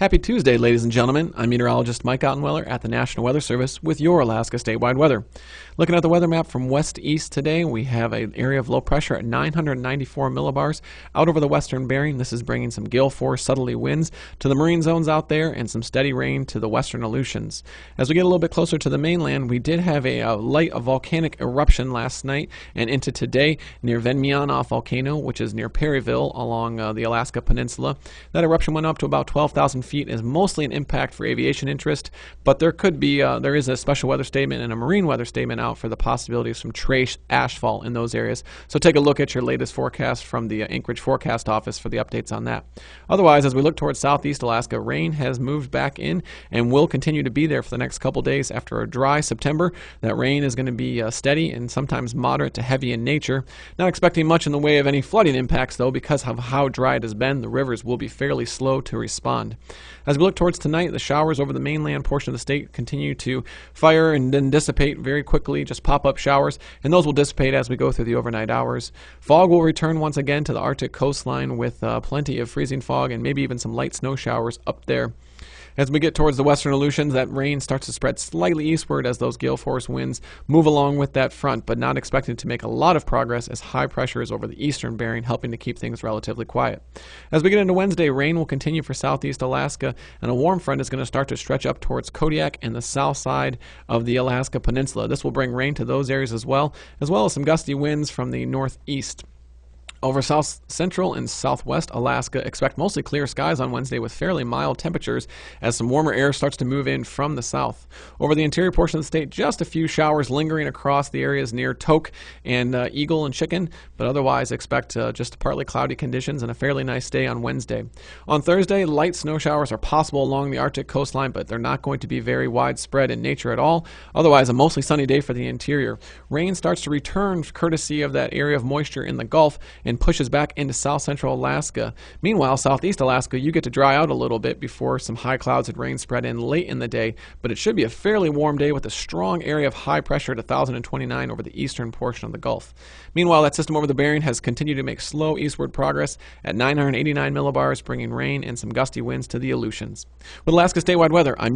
Happy Tuesday, ladies and gentlemen. I'm meteorologist Mike Ottenweller at the National Weather Service with your Alaska statewide weather. Looking at the weather map from west to east today, we have an area of low pressure at 994 millibars out over the western Bering. This is bringing some gale force southerly winds to the marine zones out there and some steady rain to the western Aleutians. As we get a little bit closer to the mainland, we did have a light volcanic eruption last night and into today near Venmianoff volcano, which is near Perryville along the Alaska Peninsula. That eruption went up to about 12,000 feet, is mostly an impact for aviation interest, but there is a special weather statement and a marine weather statement out for the possibility of some trace ashfall in those areas. So take a look at your latest forecast from the Anchorage forecast office for the updates on that. Otherwise, as we look towards southeast Alaska, rain has moved back in and will continue to be there for the next couple days after a dry September. That rain is going to be steady and sometimes moderate to heavy in nature. Not expecting much in the way of any flooding impacts, though, because of how dry it has been. The rivers will be fairly slow to respond. As we look towards tonight, the showers over the mainland portion of the state continue to fire and then dissipate very quickly, just pop-up showers, and those will dissipate as we go through the overnight hours. Fog will return once again to the Arctic coastline with plenty of freezing fog and maybe even some light snow showers up there. As we get towards the western Aleutians, that rain starts to spread slightly eastward as those gale force winds move along with that front, but not expected to make a lot of progress as high pressure is over the eastern Bering, helping to keep things relatively quiet. As we get into Wednesday, rain will continue for southeast Alaska, and a warm front is going to start to stretch up towards Kodiak and the south side of the Alaska Peninsula. This will bring rain to those areas as well as some gusty winds from the northeast. Over south central and southwest Alaska, expect mostly clear skies on Wednesday with fairly mild temperatures as some warmer air starts to move in from the south. Over the interior portion of the state, just a few showers lingering across the areas near Tok and Eagle and Chicken, but otherwise expect just partly cloudy conditions and a fairly nice day on Wednesday. On Thursday, light snow showers are possible along the Arctic coastline, but they're not going to be very widespread in nature at all. Otherwise, a mostly sunny day for the interior. Rain starts to return courtesy of that area of moisture in the Gulf and pushes back into south central Alaska. Meanwhile, southeast Alaska, you get to dry out a little bit before some high clouds and rain spread in late in the day, but it should be a fairly warm day with a strong area of high pressure at 1,029 over the eastern portion of the Gulf. Meanwhile, that system over the Bering has continued to make slow eastward progress at 989 millibars, bringing rain and some gusty winds to the Aleutians. With Alaska statewide weather, I'm